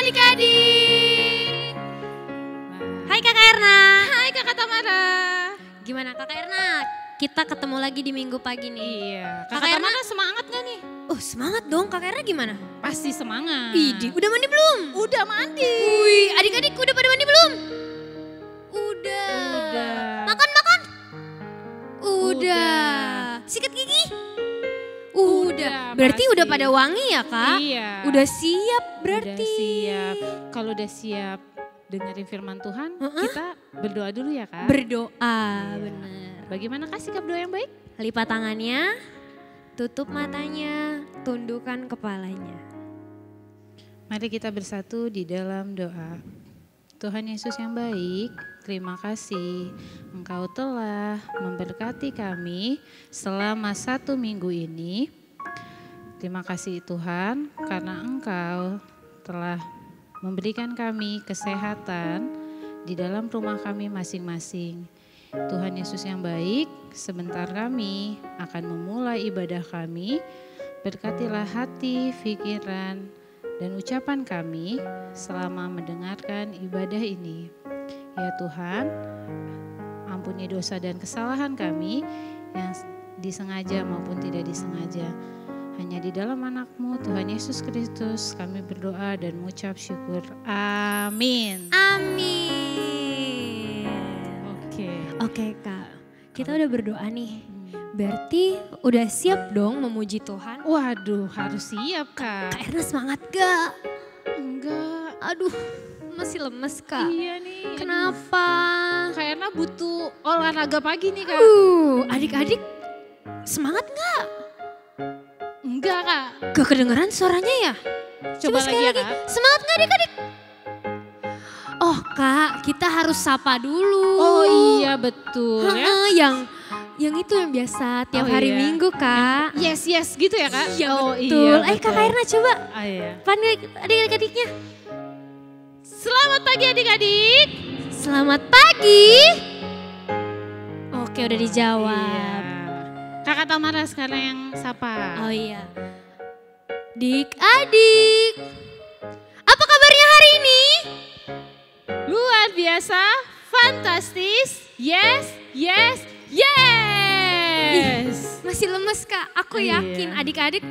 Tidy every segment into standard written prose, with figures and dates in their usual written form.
adik-adik. Hai Kakak Erna. Hai Kakak Tamara. Gimana Kakak Erna? Kita ketemu lagi di minggu pagi nih. Iya. Kakak Erna semangat gak nih? Oh semangat dong, Kakak Erna gimana? Pasti semangat. Idi, udah mandi belum? Udah mandi. Wih, adik-adik udah pada mandi belum? Udah. Makan? Udah. Sikat gigi? Udah. Berarti pasti. udah pada wangi ya Kak? Iya. Udah siap berarti. Udah siap. Kalau udah siap dengerin firman Tuhan, kita berdoa dulu ya Kak. Berdoa, bener. Bagaimana Kak sikap doa yang baik? Lipat tangannya, tutup matanya, tundukkan kepalanya. Mari kita bersatu di dalam doa. Tuhan Yesus yang baik, terima kasih Engkau telah memberkati kami selama 1 minggu ini. Terima kasih Tuhan karena Engkau telah memberikan kami kesehatan di dalam rumah kami masing-masing. Tuhan Yesus yang baik, sebentar kami akan memulai ibadah kami. Berkatilah hati, pikiran, dan ucapan kami selama mendengarkan ibadah ini. Ya Tuhan, ampuni dosa dan kesalahan kami yang disengaja maupun tidak disengaja. Hanya di dalam anak-Mu Tuhan Yesus Kristus kami berdoa dan mengucap syukur. Amin. Amin. Oke Kak, kita udah berdoa nih. Berarti udah siap dong memuji Tuhan? Waduh, harus siap Kak. Kak Erna semangat gak? Enggak. Aduh, masih lemes Kak. Iya nih. Kenapa? Kak Erna butuh olahraga pagi nih Kak. Adik-adik semangat gak? Enggak Kak. Gak kedengeran suaranya ya? Coba lagi ya Kak. Semangat gak adik-adik? Oh Kak, kita harus sapa dulu. Oh iya betul ya. Yang itu yang biasa tiap Oh, hari iya. Minggu Kak. Yes gitu ya Kak. Iya Oh betul. iya. Kak Erna coba Oh, iya. panggil adik-adiknya. Selamat pagi adik-adik. Selamat pagi. Oke udah dijawab. Iya. Kakak Tamara sekarang yang sapa. Oh iya. Dik-adik. Apa kabarnya hari ini? Luar biasa, fantastis. Yes. Masih lemes Kak. Aku Iya. yakin adik-adik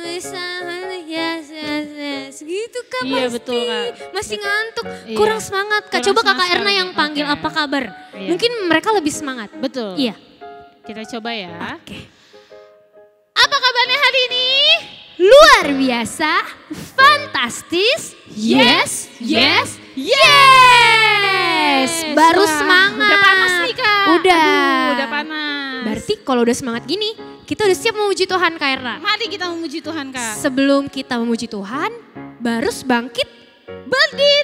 bisa yes. Gitu Kak Iya, pasti. betul, Kak. Masih ngantuk, Iya. kurang semangat Kak. Kurang Coba Kakak semangat Erna sekali. yang panggil Oke. apa kabar. Iya. Mungkin mereka lebih semangat. Betul. Iya. Kita coba ya. Oke. Apa kabarnya hari ini? Luar biasa, fantastis, yes. Baru Wah, semangat. Udah panas nih Kak. Udah. Aduh, udah panas. Berarti kalau udah semangat gini, kita udah siap memuji Tuhan Kak Erna. Mari kita memuji Tuhan Kak. Sebelum kita memuji Tuhan, baru bangkit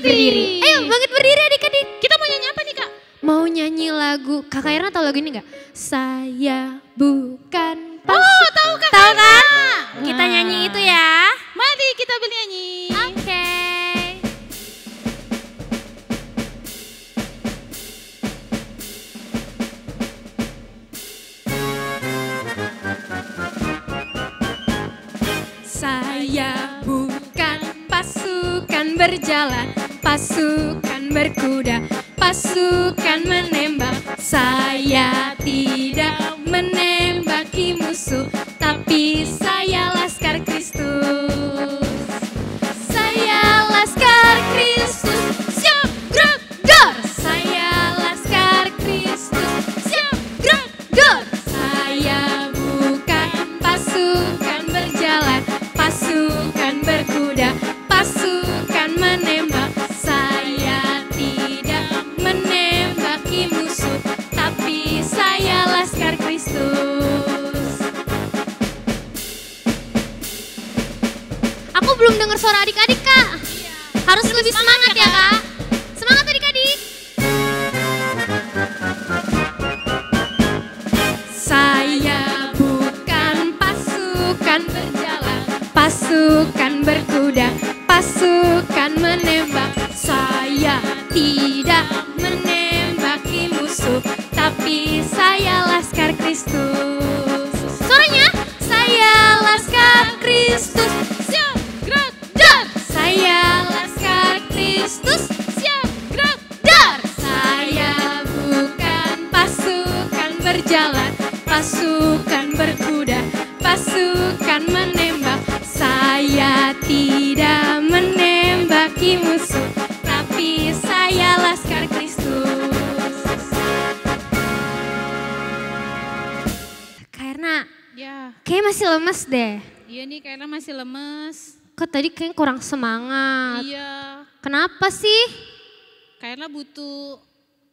Berdiri. Ayo bangkit berdiri adik-adik. Kita mau nyanyi apa nih Kak? Mau nyanyi lagu, Kakak Erna tahu lagu ini gak? Saya bukan pas. Oh tahu Kak. Tahu kan? Nah. Kita nyanyi itu ya. Mari kita bernyanyi. Oke. Saya bukan pasukan berjalan, pasukan berkuda, pasukan menembak. Saya tidak menembaki musuh, tapi saya laskar Kristus. Saya laskar Kristus, siap gerak dor. Saya laskar Kristus, siap gerak dor. Saya bukan pasukan berjalan, pasukan berkuda, pasukan menembak. Saya tidak menembaki musuh, tapi saya laskar Kristus. Aku belum dengar suara adik-adik Kak. Harus lebih semangat ya Kak. Semangat adik-adik. Saya bukan pasukan berjalan, pasukan berkuda, pasukan menembak. Saya tidak menembaki musuh, tapi saya laskar Kristus. Suaranya, saya laskar Kristus. Siap, gerak, dan saya laskar lemes deh. Iya nih kayaknya masih lemes. Kok tadi kayaknya kurang semangat. Iya. Kenapa sih? Kayaknya butuh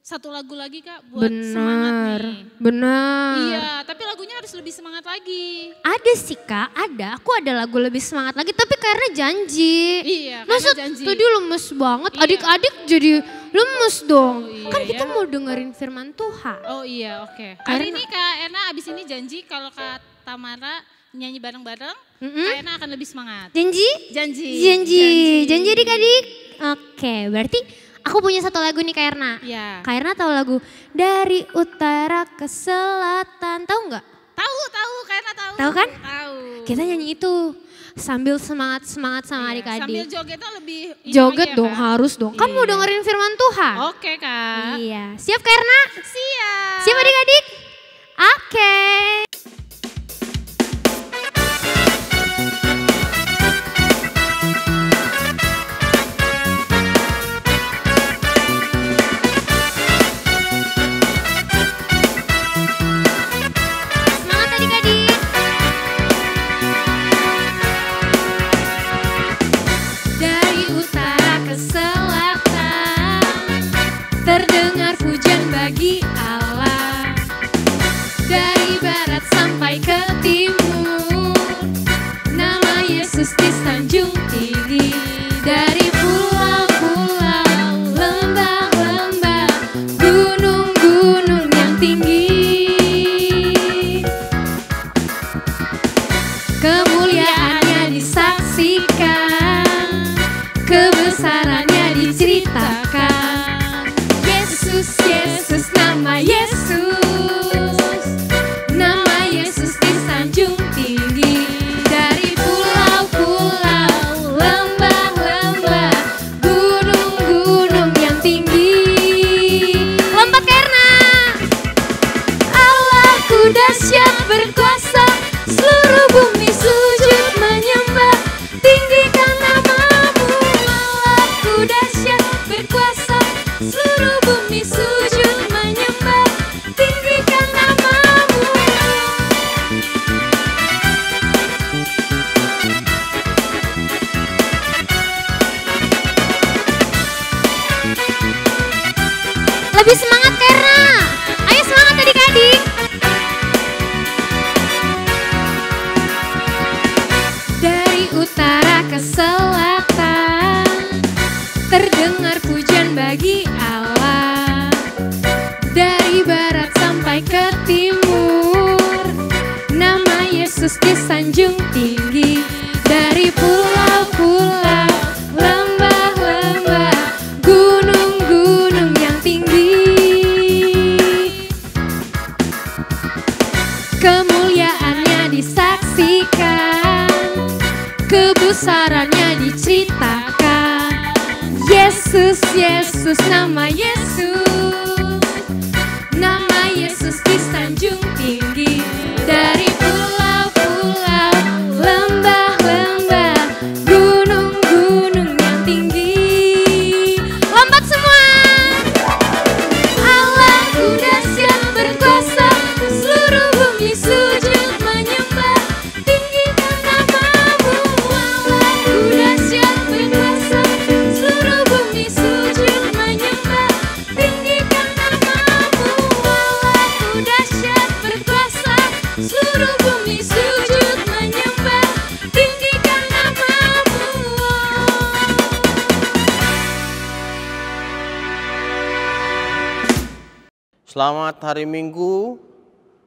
satu lagu lagi Kak buat semangat nih. Bener. Iya, tapi lagunya harus lebih semangat lagi. Ada sih Kak, ada. Aku ada lagu lebih semangat lagi, tapi karena janji. Iya, Masa karena janji. tadi lemes banget, Iya. Adik-adik jadi lemes dong. Oh, iya Kan kita ya. mau dengerin firman Tuhan. Oh iya, oke. Hari Karena- ini Kak Ena abis ini janji kalau Kak Tamara nyanyi bareng-bareng, Kak Ena akan lebih semangat. Janji? Janji. Janji adik-adik. Oke, berarti aku punya satu lagu nih Kak Erna. Iya. Kak Erna tahu lagu Dari Utara ke Selatan, tahu nggak? Tahu, Kak Ena tahu. Tahu kan? Tahu. Kita nyanyi itu sambil semangat sama Iya, adik-adik. sambil jogetnya lebih ini Joget lagi ya, dong, Kak? harus dong. Kan mau Iya. dengerin firman Tuhan. Oke Kak. Iya, siap Kak Erna? Siap. Siap adik-adik? Oke. Semangat adik-adik. Dari utara ke selatan, terdengar pujian bagi Allah. Dari barat sampai ke timur, nama Yesus disanjung tinggi. Dari pulau-pulau, lembah-lembah, gunung-gunung yang tinggi, kemuliaannya disaksikan, kebesarannya diceritakan. Yesus, Yesus, nama Yesus, nama Yesus disanjung tinggi. Dari pulau-pulau, lembah-lembah, gunung-gunung yang tinggi. Lompat karena Allahku dahsyat berkuasa, seluruh bumi sujud menyembah, tinggikan namamu. Allahku dahsyat berkuasa, seluruh bumi sujud menyembah, tinggikan namamu. Lebih semangat karena, ayo semangat adik-adik. Dari utara ke selatan, terdengar pujian bagi Allah. Dari barat sampai ke timur, nama Yesus disanjung tinggi. Dari pulau-pulau, lembah-lembah, gunung-gunung yang tinggi, kemuliaannya disaksikan, kebesarannya diceritakan. Yesus, Yesus, nama Yesus, nama Yesus disanjung tinggi. Dari pulau-pulau, lembah-lembah, gunung-gunung yang tinggi. Lompat semua. Allahku dahsyat berkuasa, seluruh bumi sujud menyembah, tinggikan namamu. Allahku dahsyat berkuasa, seluruh bumi sujud menyembah, tinggikan namamu. Allahku dahsyat berkuasa, seluruh bumi sujud menyembah, tinggikan namamu. Selamat hari Minggu,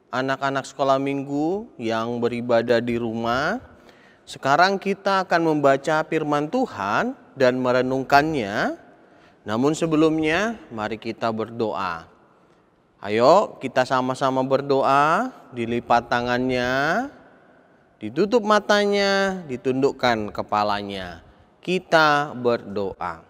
anak-anak sekolah minggu yang beribadah di rumah. Sekarang kita akan membaca firman Tuhan dan merenungkannya. Namun sebelumnya, mari kita berdoa. Ayo kita sama-sama berdoa, dilipat tangannya, ditutup matanya, ditundukkan kepalanya. Kita berdoa.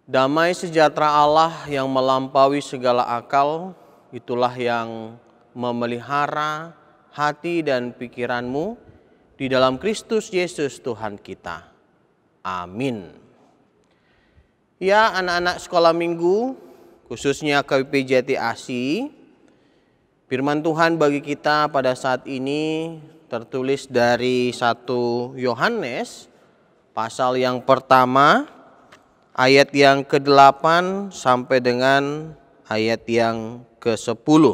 Damai sejahtera Allah yang melampaui segala akal, itulah yang memelihara hati dan pikiranmu di dalam Kristus Yesus Tuhan kita. Amin. Ya anak-anak sekolah minggu, khususnya KWP Jati Asih, Firman Tuhan bagi kita pada saat ini tertulis dari 1 Yohanes pasal yang pertama ayat yang ke-8 sampai dengan ayat yang ke-10.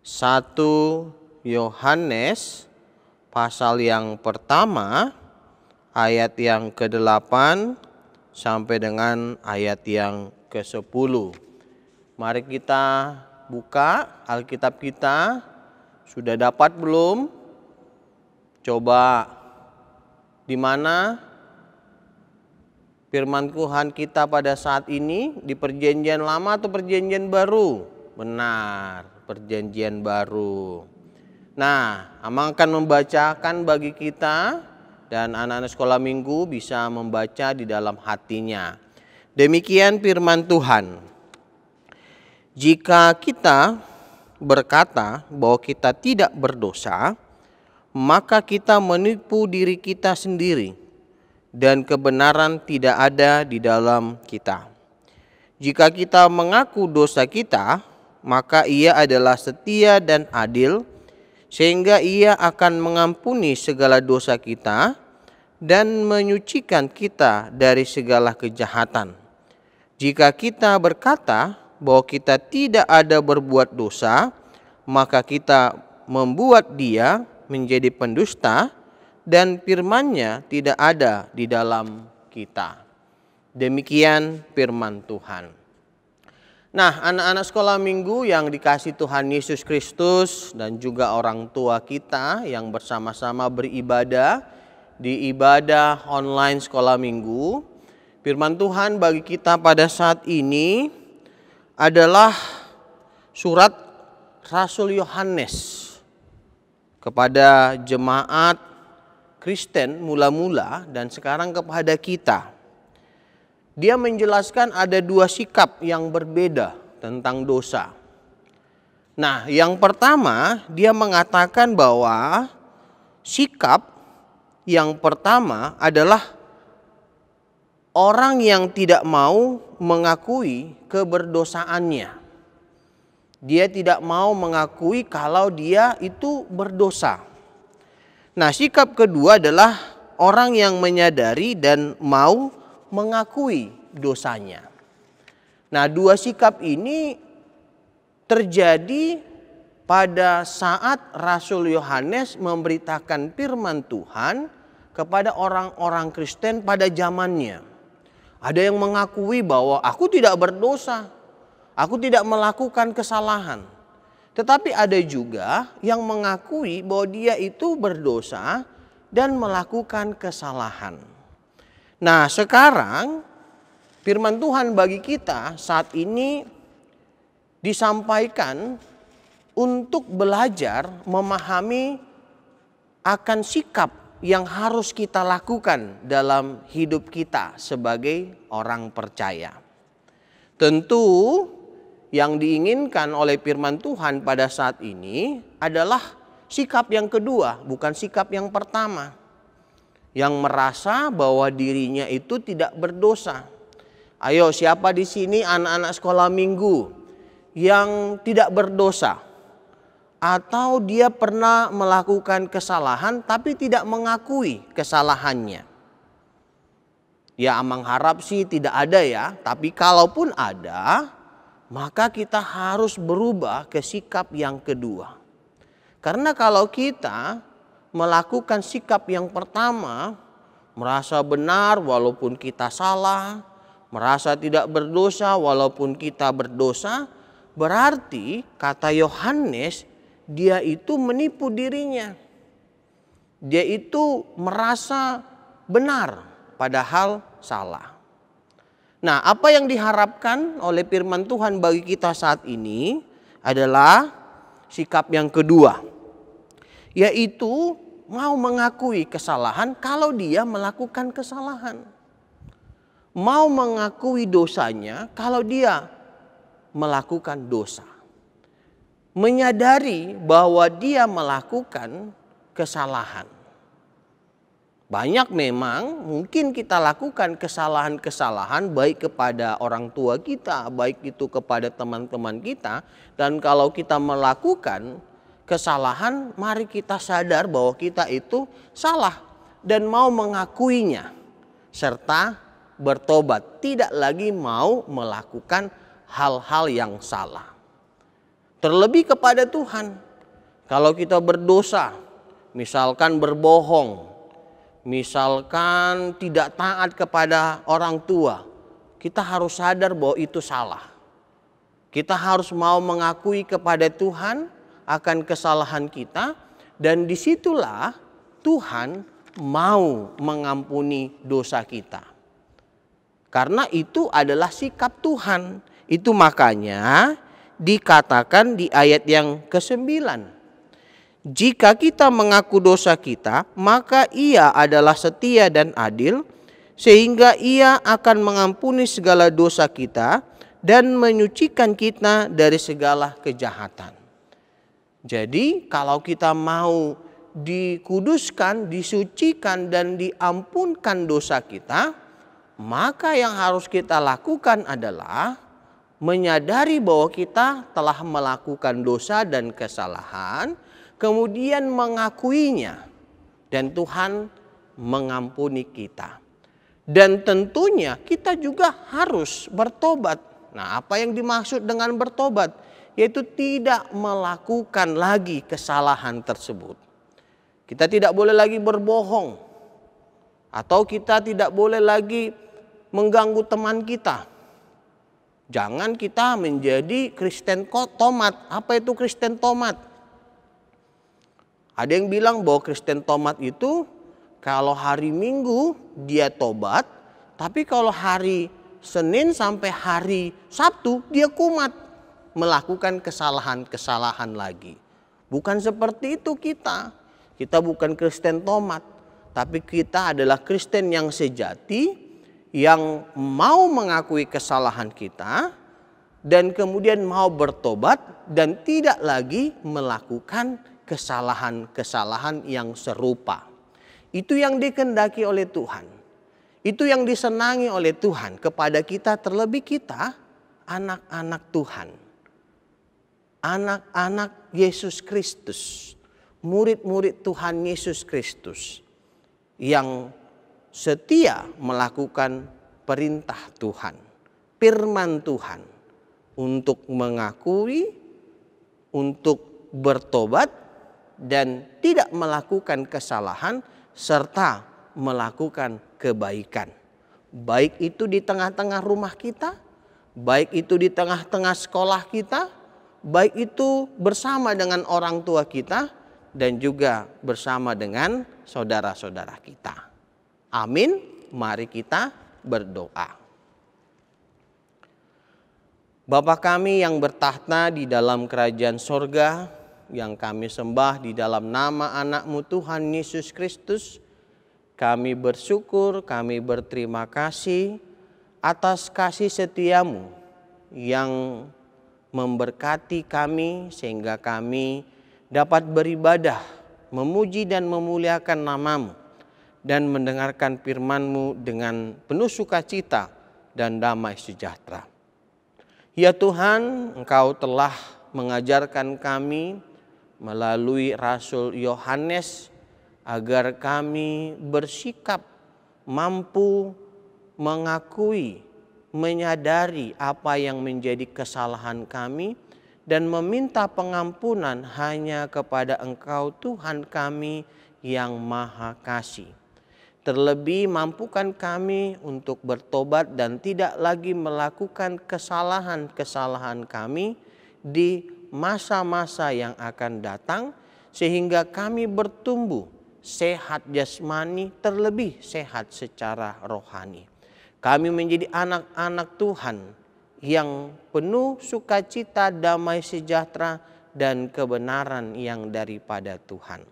1 Yohanes pasal yang pertama ayat yang ke-8 sampai dengan ayat yang ke-10. Mari kita buka Alkitab kita. Sudah dapat belum? Coba di mana firman Tuhan kita pada saat ini? Di Perjanjian Lama atau Perjanjian Baru? Benar, Perjanjian Baru. Nah, Amang akan membacakan bagi kita dan anak-anak sekolah minggu bisa membaca di dalam hatinya. Demikian firman Tuhan. Jika kita berkata bahwa kita tidak berdosa, maka kita menipu diri kita sendiri dan kebenaran tidak ada di dalam kita. Jika kita mengaku dosa kita, maka Ia adalah setia dan adil, sehingga Ia akan mengampuni segala dosa kita dan menyucikan kita dari segala kejahatan. Jika kita berkata bahwa kita tidak ada berbuat dosa, maka kita membuat Dia menjadi pendusta dan firman-Nya tidak ada di dalam kita. Demikian firman Tuhan. Nah, anak-anak sekolah minggu yang dikasihi Tuhan Yesus Kristus dan juga orang tua kita yang bersama-sama beribadah di ibadah online sekolah minggu, firman Tuhan bagi kita pada saat ini adalah surat Rasul Yohanes kepada jemaat Kristen mula-mula dan sekarang kepada kita. Dia menjelaskan ada dua sikap yang berbeda tentang dosa. Nah, yang pertama dia mengatakan bahwa sikap yang pertama adalah orang yang tidak mau mengakui keberdosaannya. Dia tidak mau mengakui kalau dia itu berdosa. Nah, sikap kedua adalah orang yang menyadari dan mau mengakui dosanya. Nah, dua sikap ini terjadi pada saat Rasul Yohanes memberitakan firman Tuhan kepada orang-orang Kristen pada zamannya. Ada yang mengakui bahwa aku tidak berdosa, aku tidak melakukan kesalahan. Tetapi ada juga yang mengakui bahwa dia itu berdosa dan melakukan kesalahan. Nah, sekarang firman Tuhan bagi kita saat ini disampaikan untuk belajar memahami akan sikap yang harus kita lakukan dalam hidup kita sebagai orang percaya. Tentu yang diinginkan oleh firman Tuhan pada saat ini adalah sikap yang kedua, bukan sikap yang pertama. Yang merasa bahwa dirinya itu tidak berdosa. Ayo, siapa di sini anak-anak sekolah minggu yang tidak berdosa? Atau dia pernah melakukan kesalahan tapi tidak mengakui kesalahannya? Ya, Amang harap sih tidak ada ya. Tapi kalaupun ada, maka kita harus berubah ke sikap yang kedua. Karena kalau kita melakukan sikap yang pertama, merasa benar walaupun kita salah, merasa tidak berdosa walaupun kita berdosa, berarti kata Yohanes, dia itu menipu dirinya. Dia itu merasa benar padahal salah. Nah, apa yang diharapkan oleh firman Tuhan bagi kita saat ini adalah sikap yang kedua, yaitu mau mengakui kesalahan kalau dia melakukan kesalahan. Mau mengakui dosanya kalau dia melakukan dosa. Menyadari bahwa dia melakukan kesalahan. Banyak memang mungkin kita lakukan kesalahan-kesalahan baik kepada orang tua kita, baik itu kepada teman-teman kita. Dan kalau kita melakukan kesalahan, mari kita sadar bahwa kita itu salah dan mau mengakuinya. Serta bertobat, tidak lagi mau melakukan hal-hal yang salah. Terlebih kepada Tuhan, kalau kita berdosa, misalkan berbohong, misalkan tidak taat kepada orang tua, kita harus sadar bahwa itu salah. Kita harus mau mengakui kepada Tuhan akan kesalahan kita, dan disitulah Tuhan mau mengampuni dosa kita. Karena itu adalah sikap Tuhan. Itu makanya dikatakan di ayat yang ke-9. Jika kita mengaku dosa kita, maka Ia adalah setia dan adil, sehingga Ia akan mengampuni segala dosa kita dan menyucikan kita dari segala kejahatan. Jadi kalau kita mau dikuduskan, disucikan dan diampunkan dosa kita, maka yang harus kita lakukan adalah menyadari bahwa kita telah melakukan dosa dan kesalahan, kemudian mengakuinya, dan Tuhan mengampuni kita. Dan tentunya kita juga harus bertobat. Nah, apa yang dimaksud dengan bertobat? Yaitu tidak melakukan lagi kesalahan tersebut. Kita tidak boleh lagi berbohong, atau kita tidak boleh lagi mengganggu teman kita. Jangan kita menjadi Kristen tomat. Apa itu Kristen tomat? Ada yang bilang bahwa Kristen tomat itu kalau hari Minggu dia tobat, tapi kalau hari Senin sampai hari Sabtu dia kumat, melakukan kesalahan-kesalahan lagi. Bukan seperti itu kita. Kita bukan Kristen tomat, tapi kita adalah Kristen yang sejati, yang mau mengakui kesalahan kita dan kemudian mau bertobat dan tidak lagi melakukan kesalahan-kesalahan yang serupa. Itu yang dikehendaki oleh Tuhan. Itu yang disenangi oleh Tuhan kepada kita, terlebih kita anak-anak Tuhan. Anak-anak Yesus Kristus. Murid-murid Tuhan Yesus Kristus. Yang setia melakukan perintah Tuhan. Firman Tuhan. Untuk mengakui, untuk bertobat, dan tidak melakukan kesalahan serta melakukan kebaikan. Baik itu di tengah-tengah rumah kita, baik itu di tengah-tengah sekolah kita, baik itu bersama dengan orang tua kita dan juga bersama dengan saudara-saudara kita. Amin. Mari kita berdoa. Bapa kami yang bertahta di dalam kerajaan sorga, yang kami sembah di dalam nama anak-Mu Tuhan Yesus Kristus, kami bersyukur, kami berterima kasih atas kasih setia-Mu yang memberkati kami sehingga kami dapat beribadah, memuji dan memuliakan nama-Mu, dan mendengarkan firman-Mu dengan penuh sukacita dan damai sejahtera. Ya Tuhan, Engkau telah mengajarkan kami melalui Rasul Yohanes agar kami bersikap mampu mengakui, menyadari apa yang menjadi kesalahan kami dan meminta pengampunan hanya kepada Engkau Tuhan kami yang Maha Kasih. Terlebih mampukan kami untuk bertobat dan tidak lagi melakukan kesalahan-kesalahan kami di masa-masa yang akan datang, sehingga kami bertumbuh sehat jasmani, terlebih sehat secara rohani. Kami menjadi anak-anak Tuhan yang penuh sukacita, damai sejahtera, dan kebenaran yang daripada Tuhan.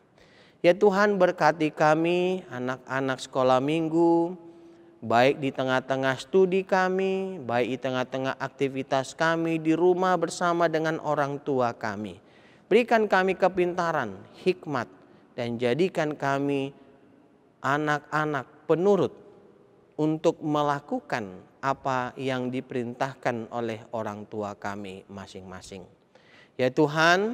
Ya Tuhan, berkati kami anak-anak sekolah minggu, baik di tengah-tengah studi kami, baik di tengah-tengah aktivitas kami di rumah bersama dengan orang tua kami. Berikan kami kepintaran, hikmat, dan jadikan kami anak-anak penurut untuk melakukan apa yang diperintahkan oleh orang tua kami masing-masing. Ya Tuhan,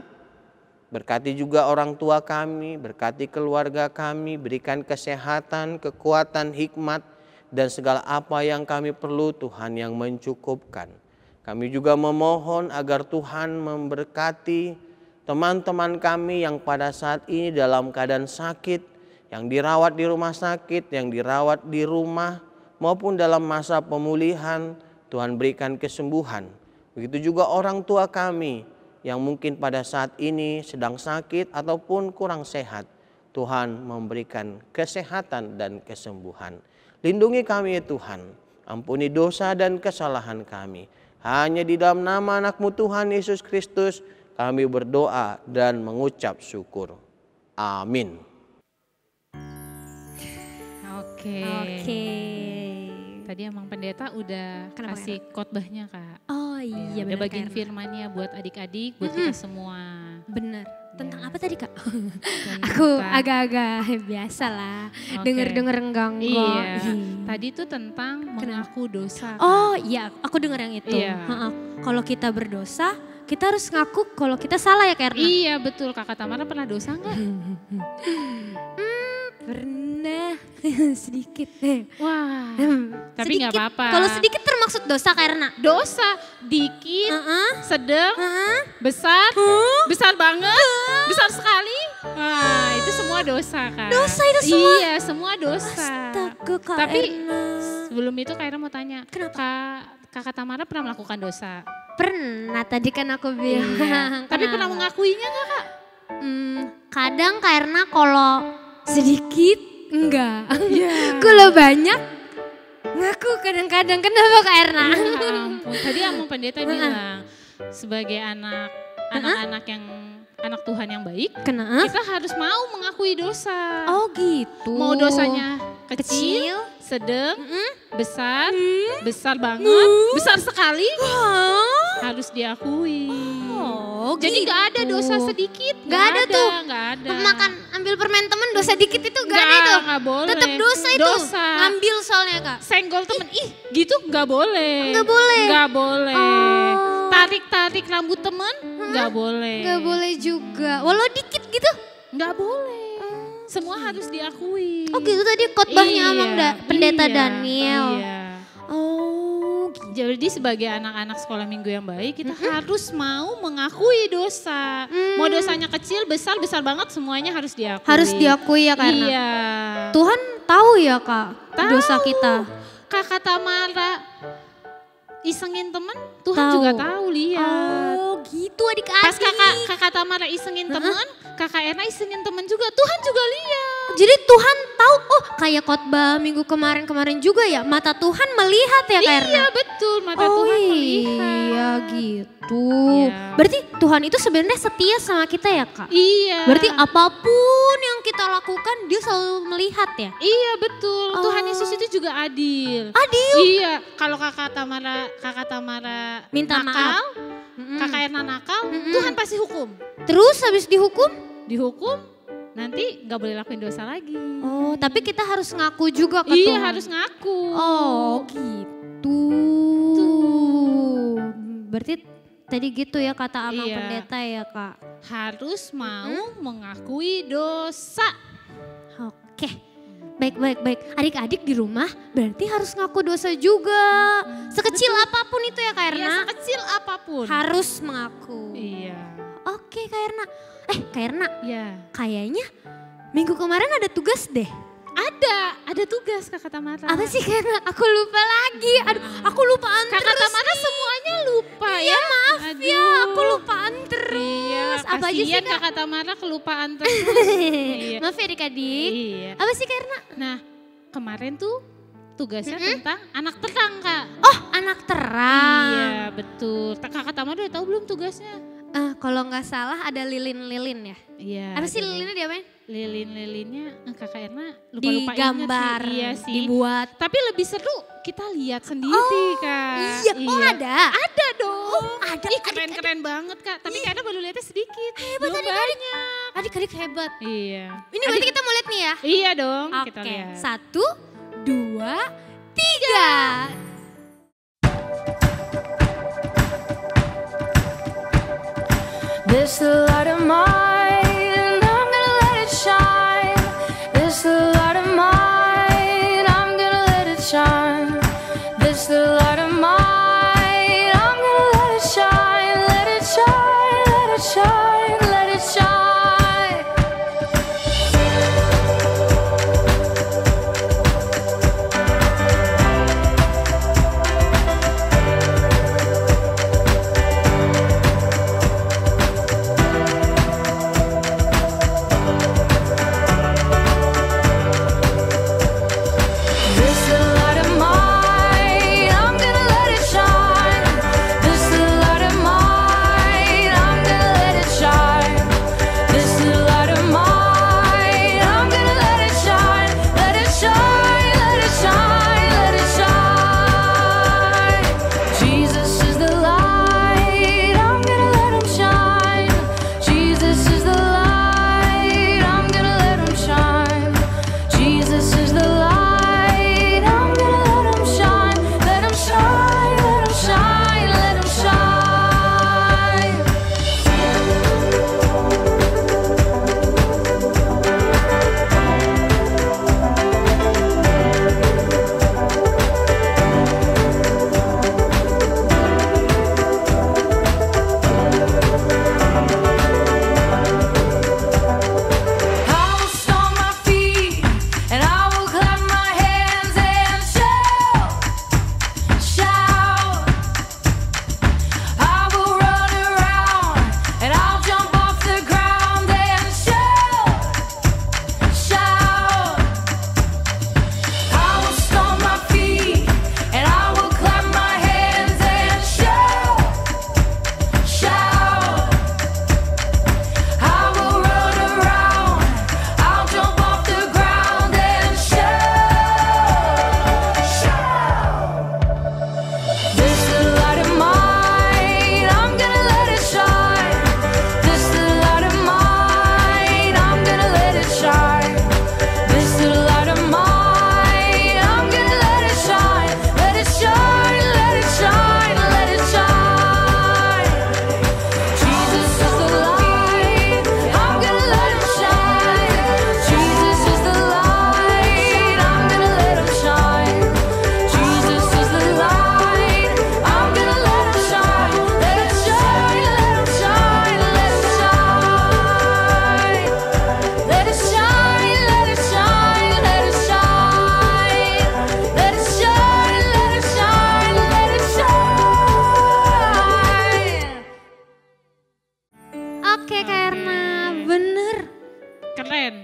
berkati juga orang tua kami, berkati keluarga kami, berikan kesehatan, kekuatan, hikmat, dan segala apa yang kami perlu Tuhan yang mencukupkan. Kami juga memohon agar Tuhan memberkati teman-teman kami yang pada saat ini dalam keadaan sakit, yang dirawat di rumah sakit, yang dirawat di rumah, maupun dalam masa pemulihan. Tuhan berikan kesembuhan. Begitu juga orang tua kami yang mungkin pada saat ini sedang sakit ataupun kurang sehat. Tuhan memberikan kesehatan dan kesembuhan. Lindungi kami ya Tuhan, ampuni dosa dan kesalahan kami. Hanya di dalam nama anak-Mu Tuhan Yesus Kristus kami berdoa dan mengucap syukur. Amin. Oke. Tadi emang pendeta udah kasih khotbahnya Kak. Oh iya Udah benar. bagiin firmannya buat adik-adik, buat kita semua. Bener. Tentang Ya. apa tadi Kak? Tentang- Aku agak-agak biasa lah. Oke. Denger-denger enggak. Iya. Tadi tuh tentang mengaku dosa. Kak. Oh iya, aku denger yang itu. Iya. Heeh. Kalau kita berdosa, kita harus ngaku kalau kita salah ya Karna. Iya betul, Kakak Tamara pernah dosa nggak? Pernah sedikit. Wah, tapi nggak Sedikit. apa-apa. Kalau sedikit termaksud dosa Karna. Dosa dikit, Heeh. sedang, Heeh. besar, besar banget, besar sekali. Wah, itu semua dosa kan? Dosa itu semua? Iya, semua dosa. Astaga Kak Tapi Erna. sebelum itu Kak Ira mau tanya, Kenapa? Kakak Tamara pernah melakukan dosa? Pernah tadi kan aku bilang. Tapi pernah Kenapa? mengakuinya nggak Kak? Kadang karena kalau sedikit enggak. Iya. Kalau banyak ngaku kadang-kadang. Kenapa Kak Erna? Ya ampun, tadi Amung Pendeta bilang sebagai anak-anak yang anak Tuhan yang baik, Kenapa? kita harus mau mengakui dosa. Oh gitu. Mau dosanya kecil, sedang, besar, besar banget, besar sekali, harus diakui. Oh Jadi gitu. nggak ada dosa sedikit, Nggak ada tuh. nggak ada. Makan ambil permen temen dosa dikit itu gak ada Nggak, itu. nggak boleh. Tetap dosa itu. Dosa. Ngambil soalnya Kak. Senggol temen, ih gitu nggak boleh. Nggak boleh. Nggak boleh. Oh. Tarik-tarik rambut temen, nggak boleh. Gak boleh juga. Walau dikit gitu. Nggak boleh. Semua harus diakui. Oh gitu tadi khotbahnya Amang Pendeta iya, Daniel. Iya. Oh gitu. Jadi sebagai anak-anak sekolah minggu yang baik, kita harus mau mengakui dosa. Mau dosanya kecil, besar, besar banget, semuanya harus diakui. Harus diakui ya karena Iya. Tuhan tahu ya Kak Tahu. dosa kita. Kakak Tamara isengin temen, Tuhan Tahu. juga tahu, lihat. Oh gitu adik-adik. Pas kakak Tamara isengin temen, kakak Erna isengin temen juga, Tuhan juga lihat. Jadi Tuhan tahu, oh kayak khotbah minggu kemarin juga ya, mata Tuhan melihat ya Kak Erna? Iya betul, mata Oh Tuhan melihat. iya gitu. Iya. Berarti Tuhan itu sebenarnya setia sama kita ya Kak? Iya. Berarti apapun yang kita lakukan dia selalu melihat ya? Iya betul, Tuhan Oh. Yesus itu juga adil. Adil? Iya, kalau kakak Tamara Minta nakal, Mm-mm. kakak Erna nakal, Mm-mm. Tuhan pasti hukum. Terus habis dihukum? Dihukum, nanti nggak boleh lakuin dosa lagi. Oh tapi kita harus ngaku juga ke Iya Tuhan? harus ngaku. Oh gitu. Berarti tadi gitu ya kata Amang Iya. Pendeta ya Kak? Harus mau mengakui dosa. Oke. Baik. Adik-adik di rumah berarti harus ngaku dosa juga. Sekecil apapun itu ya Kak Iya, Erna. sekecil apapun. Harus mengaku. Iya. Oke Kak Erna. Kak Erna Iya. kayaknya minggu kemarin ada tugas deh. Ada tugas kakak Tamara. Apa sih Kak Erna? Aku lupa lagi. Aduh aku lupaan Kakak terus. Tamara semuanya lupa Iya, ya. maaf ya, Aduh. aku lupaan terus. Iya, Apa aja sih kasihan Kak? kakak Tamara kelupaan terus. Iya. Maaf ya adik-adik. Iya. Apa sih Kak Erna? Nah, kemarin tuh tugasnya tentang anak terang, Kak. Oh anak terang. Iya, betul. Kakak Tamara udah tahu belum tugasnya? Kalau nggak salah ada lilin-lilin ya. Iya. Apa sih ada lilinnya diapain? Lilin-lilinnya kakak Erna lupa-lupa Digambar, ingat sih. Iya sih. dibuat. Tapi lebih seru kita lihat sendiri, Kak. Iya, oh ada? Ada dong. ada. Ih, keren-keren banget, Kak. Tapi kayaknya baru lihatnya sedikit. Hebat Belum adik-adik. banyak. Adik-adik hebat. Iya. Ini berarti kita mau mau lihat nih ya? Iya dong, kita Oke, lihat. 1, 2, 3. This the light of mine, I'm gonna let it shine. This the light of mine, I'm gonna let it shine. This the light of mine, I'm gonna let it shine. Let it shine, let it shine, let it shine.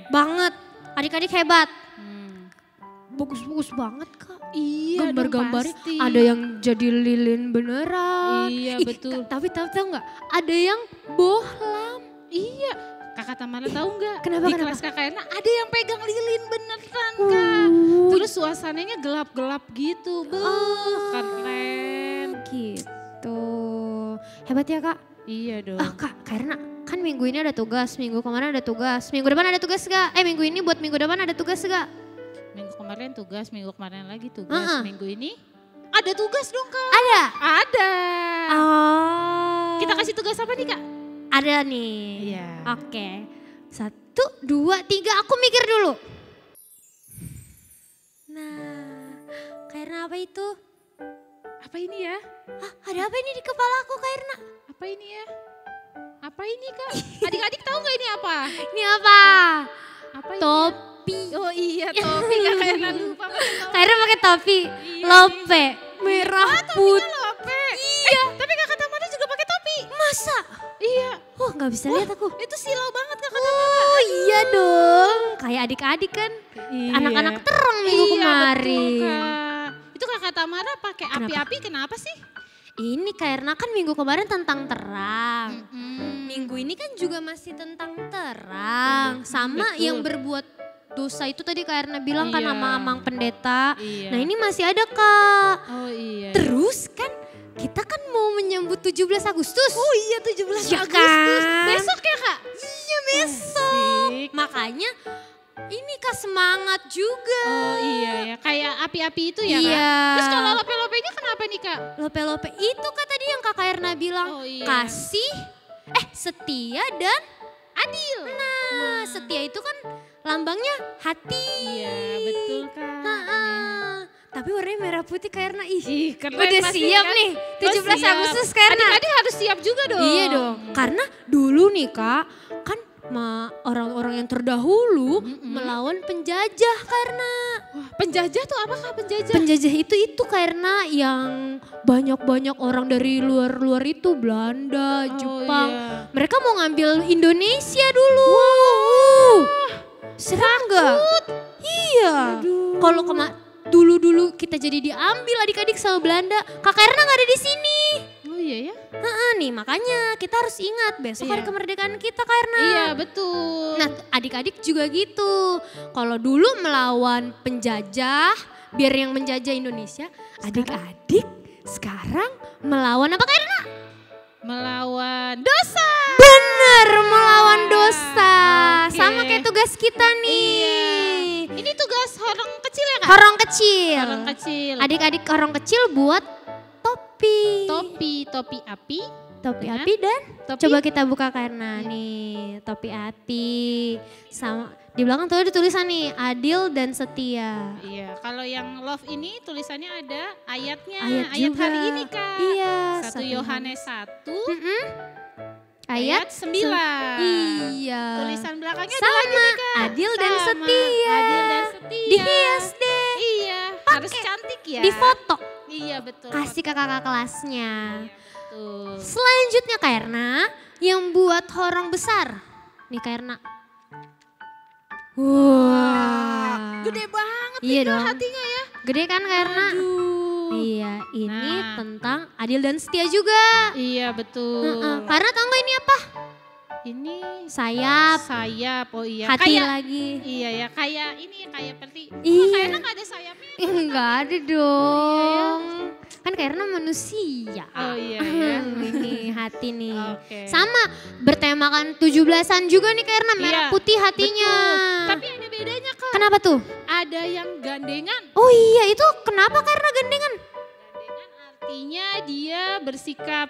Banget. Adik-adik hebat. Hmm. Bagus-bagus banget Kak. Iya dong, Gambar-gambarnya pasti. ada yang jadi lilin beneran. Iya, Ih, betul. Tapi tahu nggak? Ada yang bohlam. Iya, Kakak Tamara tahu nggak? Kenapa, Di kenapa? kelas Kak Erna ada yang pegang lilin beneran Kak. Terus suasananya gelap-gelap gitu. Keren. Gitu. Hebat ya Kak? Iya dong. Ah Kak, karena kan minggu ini ada tugas, minggu kemarin ada tugas, minggu depan ada tugas gak? Minggu ini buat minggu depan ada tugas gak? Minggu kemarin tugas, minggu kemarin lagi tugas. Minggu ini ada tugas dong Kak. Ada? Ada. Oh. Kita kasih tugas apa nih Kak? Ada nih. Iya. Oke. 1, 2, 3, aku mikir dulu. Nah, karena apa itu? Apa ini ya? Ah, ada apa ini di kepala aku Kairna? Apa ini ya? Apa ini Kak? Adik-adik tahu nggak ini apa? Ini apa? Apa ini? Topi. Oh iya topi Kak Erna lupa. Kairna pakai topi. Iya, Lope. Merah putih. Lope. Iya. Tapi Kakak Tamara juga pakai topi. Masa? Iya. Oh gak bisa lihat aku. Itu silau banget Kakak Tamara. Oh iya dong. Kayak adik-adik kan. Iya. Anak-anak terang minggu kemarin. Betul, Kak. Itu Kakak Tamara pakai Kenapa? api-api kenapa sih? Ini karena kan minggu kemarin tentang terang. Mm-mm. Minggu ini kan juga masih tentang terang. Sama Betul. yang berbuat dosa itu tadi Kak Erna bilang kan Iya. sama Amang Pendeta. Iya. Nah ini masih ada Kak. Oh iya. Terus kan kita kan mau menyambut 17 Agustus. Oh iya 17 Iya Agustus. kan? Besok ya Kak? Iya besok. Asik. Makanya Ini Kak semangat juga. Oh iya ya, kayak api-api itu ya Kak? Iya. Terus kalau lope-lopenya kenapa nih Kak? Lope-lope itu Kak tadi yang Kak Erna bilang. Oh, iya. Kasih, setia dan adil. Nah, setia itu kan lambangnya hati. Iya betul Kak. Heeh. Tapi warnanya merah putih Kak Erna. Ih, keren udah pasti siap kan? nih. Oh, 17 siap. Agustus Kak Erna. Adik-adik harus siap juga dong. Iya dong. Karena dulu nih Kak, kan orang-orang yang terdahulu melawan penjajah karena Wah, penjajah tuh apa Kak penjajah? penjajah itu karena yang banyak-banyak orang dari luar-luar itu Belanda, Jepang. iya. Mereka mau ngambil Indonesia dulu. Serem nggak? Iya. Kalau dulu kita jadi diambil adik-adik sama Belanda, Kak Erna nggak ada di sini. Oh iya ya? Nih makanya kita harus ingat besok hari Iya. kemerdekaan kita Kak Erna. Iya betul. Nah adik-adik juga gitu. Kalau dulu melawan penjajah, biar yang menjajah Indonesia. Adik-adik sekarang melawan apa Kak Erna? Melawan dosa. Bener, melawan dosa. Oke. Sama kayak tugas kita nih. Iya. Ini tugas orang kecil ya Kak? Orang kecil. Orang kecil. Adik-adik orang kecil buat topi. Topi api. Topi Dengan api dan topi- coba kita buka karena nih topi api sama di belakang tuh ada tulisan nih adil dan setia. Iya, kalau yang love ini tulisannya ada ayatnya. Ayat Ayat juga. hari ini Kak. Iya. 1 Yohanes 1 Ayat ayat 9. Iya. Tulisan belakangnya ada Sama lagi nih Kak. adil dan Sama, setia. Adil dan setia. Dihias deh. Iya, harus cantik ya. Di foto. Iya betul. Kasih ke kakak kelasnya. Betul. Selanjutnya Kak Erna yang buat horong besar. Nih Kak Erna. Wah. Gede banget Iya nih Kak dong. hatinya ya. Gede kan Kak Erna? Aduh. Iya, ini Nah. tentang adil dan setia juga. Iya betul. Karena tau gak ini apa? Ini Sayap, sayap, oh iya. hati kayak, lagi. Iya ya, kayak ini kayak seperti. Iya. Kayaknya nggak ada sayapnya. Enggak ada dong. Kan karena manusia. Oh iya ya. Ini hati nih. Oke. Sama bertemakan 17-an juga nih karena merah Iya, putih hatinya. Betul. Tapi ada bedanya Kak. Kenapa tuh? Ada yang gandengan. Oh iya itu kenapa karena gandengan? Gandengan artinya dia bersikap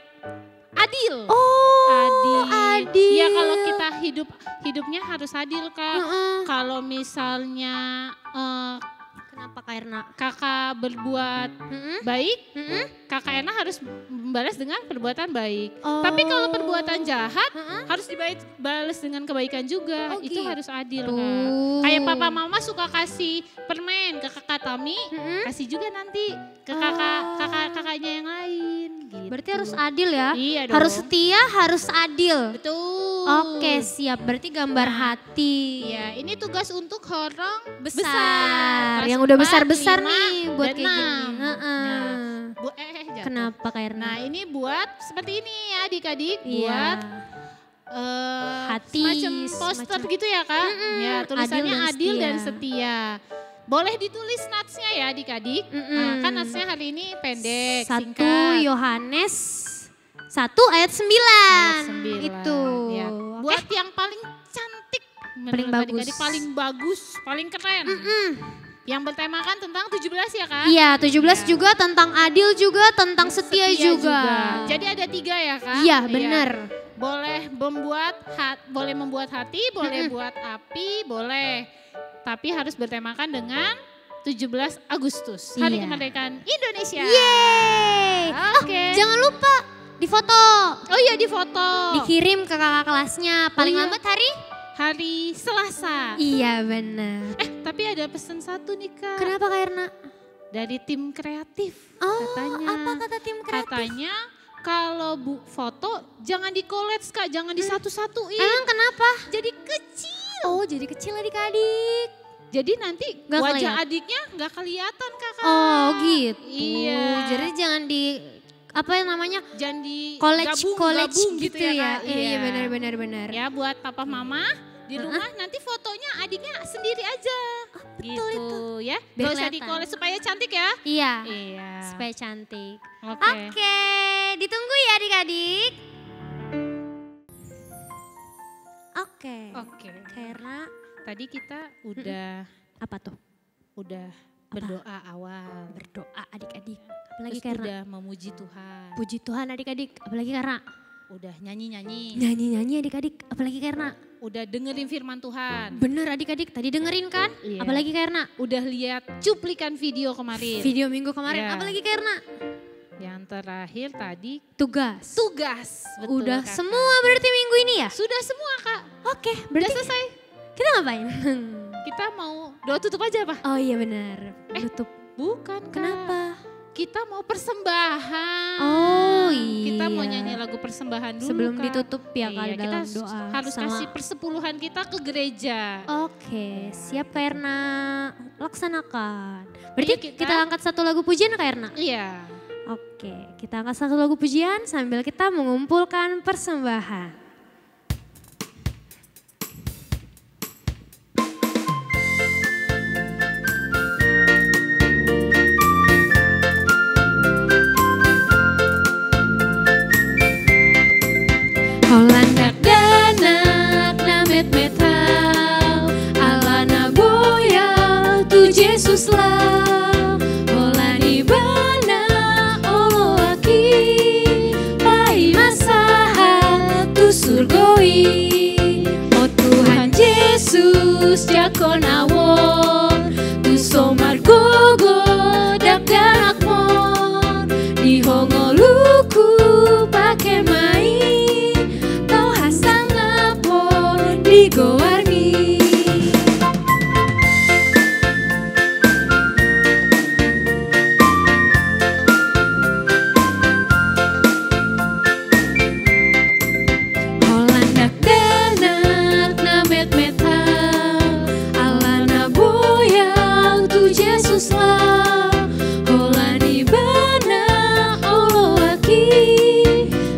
adil. Oh Adil. adil. Ya kalau kita hidupnya harus adil Kak. Heeh. Kalau misalnya Kenapa Kak Erna? kakak berbuat Mm-mm. baik, Mm-mm. kakak Erna harus membalas dengan perbuatan baik. Oh. Tapi kalau perbuatan jahat Heeh. harus dibalas dengan kebaikan juga. Oh, Itu gitu. harus adil Kak. Tuh. Kayak papa mama suka kasih permen ke kakak Tami, Mm-mm. kasih juga nanti ke kakaknya yang lain. Gitu. Berarti harus adil ya? Iya dong. Harus setia, harus adil. Betul. Oke siap, berarti gambar hati. Iya, ini tugas untuk horong Besar. Kelas Yang udah 4, besar-besar 5, nih buat dan kayak gini. 6. Heeh. Nah, jatuh. Kenapa Kak Erna? Nah ini buat seperti ini ya adik-adik, Iya. buat Hati, semacam poster semacam- gitu ya Kak. Ya tulisannya Adil dan adil dan setia. setia. Boleh ditulis natsnya ya adik-adik. Nah, kan natsnya hari ini pendek, 1 singkat. Yohanes 1 ayat 9. Ayat 9. Gitu. Ya. Oke. Buat yang paling cantik, Paling menurut bagus. adik-adik, paling bagus, paling keren. Yang bertemakan tentang 17 ya Kak? Iya 17 juga tentang adil juga, tentang setia, juga. Jadi ada 3 ya Kak? Iya benar. Boleh membuat hati, boleh buat api, boleh. Tapi harus bertemakan dengan 17 Agustus, Hari Iya. Kemerdekaan Indonesia. Yeay. Oke. Jangan lupa difoto. Oh iya di foto. Dikirim ke kakak kelasnya. Paling iya. lambat hari? Hari Selasa. Iya benar. Tapi ada pesan satu nih Kak. Kenapa Kak Erna? Dari tim kreatif Oh, katanya. apa kata tim kreatif? Katanya kalau foto jangan di-collage Kak, jangan disatu-satuin. Emang kenapa? Jadi kecil. Oh jadi kecil adik-adik. Jadi nanti Nggak wajah kelihatan. adiknya nggak kelihatan Kakak. Oh gitu. Iya. Jadi jangan di apa yang namanya Jangan di college gabung gitu ya. Kak. Iya benar. Ya buat papa mama di rumah nanti fotonya adiknya sendiri aja. betul gitu ya. Biar Gak usah kelihatan. di-collage supaya cantik ya. Iya. Iya. Supaya cantik. Oke. Oke, ditunggu ya adik-adik. Oke. Oke. Karena tadi kita udah Apa tuh? udah berdoa awal. Berdoa adik-adik. Apalagi Terus karena udah memuji Tuhan. puji Tuhan adik-adik. Apalagi karena Udah nyanyi-nyanyi. nyanyi-nyanyi adik-adik. Apalagi karena Udah dengerin firman Tuhan. bener adik-adik tadi dengerin kan? Iya. Apalagi karena Udah lihat cuplikan video kemarin. video minggu kemarin. Iya. Apalagi karena Yang terakhir tadi tugas. tugas. Betul, Udah Kakak. semua berarti minggu ini ya? Sudah semua Kak. Oke, Udah berarti selesai. kita ngapain? Kita mau doa tutup aja apa? Oh iya benar. Tutup. Bukan Kak. Kenapa? Kita mau persembahan. Oh iya. Kita mau nyanyi lagu persembahan dulu sebelum Kak. ditutup ya Iya, kali kita dalam doa. harus sama- kasih persepuluhan kita ke gereja. Oke, siap Kak Erna. Laksanakan. Berarti Iya, kita angkat satu lagu pujian Kak Erna? Iya. Oke, kita angkat satu lagu pujian sambil kita mengumpulkan persembahan. Hollandak danak na met metal alana boya tu Jesus lah holani bana olo aki pai masaha tu surgoi oh Tuhan Yesus jakon awon tu somar gogo dak danak mon di hongoluku pake mai tau hasang apor di goarni. Hollandak danak na met metal alana boyang tu Jesus lah holani bana olo aki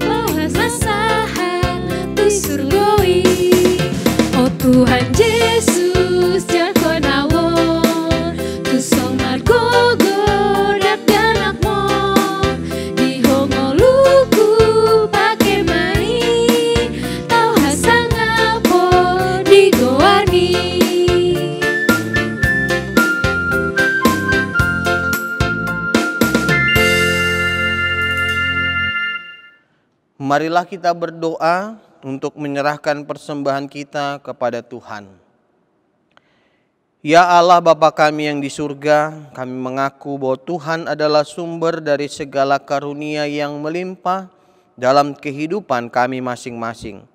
bahas masahan tu surgoi oh Tuhan Yesus jakon awon tu somar gogo dak danak mon di hongoluku pake mai tau hasang apor di goarni. Marilah kita berdoa untuk menyerahkan persembahan kita kepada Tuhan. Ya Allah Bapa kami yang di surga, kami mengaku bahwa Tuhan adalah sumber dari segala karunia yang melimpah dalam kehidupan kami masing-masing.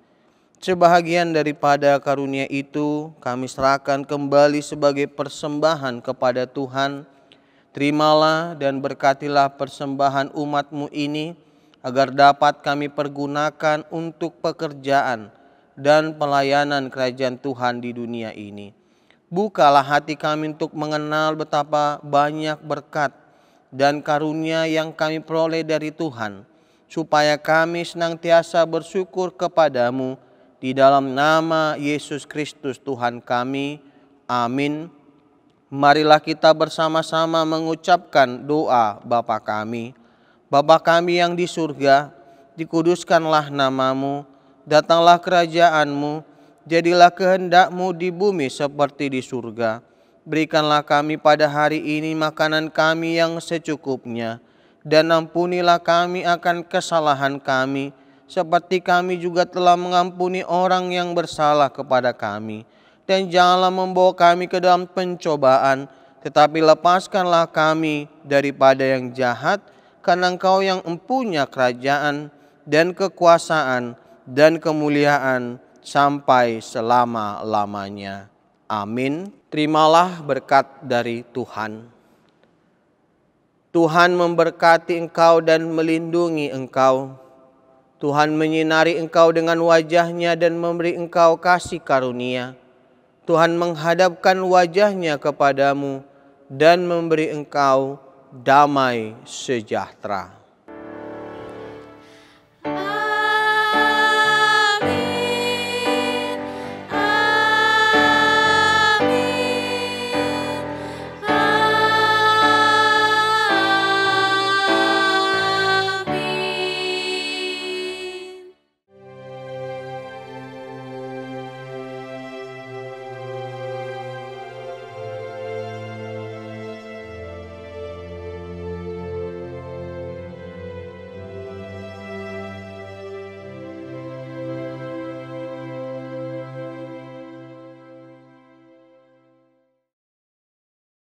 Sebahagian daripada karunia itu kami serahkan kembali sebagai persembahan kepada Tuhan. Terimalah dan berkatilah persembahan umat-Mu ini, agar dapat kami pergunakan untuk pekerjaan dan pelayanan kerajaan Tuhan di dunia ini. Bukalah hati kami untuk mengenal betapa banyak berkat dan karunia yang kami peroleh dari Tuhan, supaya kami senantiasa bersyukur kepadamu di dalam nama Yesus Kristus Tuhan kami. Amin. Marilah kita bersama-sama mengucapkan doa Bapa kami. Bapa kami yang di surga, dikuduskanlah namamu, datanglah kerajaanmu, jadilah kehendak-Mu di bumi seperti di surga. Berikanlah kami pada hari ini makanan kami yang secukupnya, dan ampunilah kami akan kesalahan kami, seperti kami juga telah mengampuni orang yang bersalah kepada kami. Dan janganlah membawa kami ke dalam pencobaan, tetapi lepaskanlah kami daripada yang jahat, karena Engkau yang empunya kerajaan dan kekuasaan dan kemuliaan sampai selama-lamanya. Amin. Terimalah berkat dari Tuhan. Tuhan memberkati engkau dan melindungi engkau. Tuhan menyinari engkau dengan wajah-Nya dan memberi engkau kasih karunia. Tuhan menghadapkan wajah-Nya kepadamu dan memberi engkau damai sejahtera.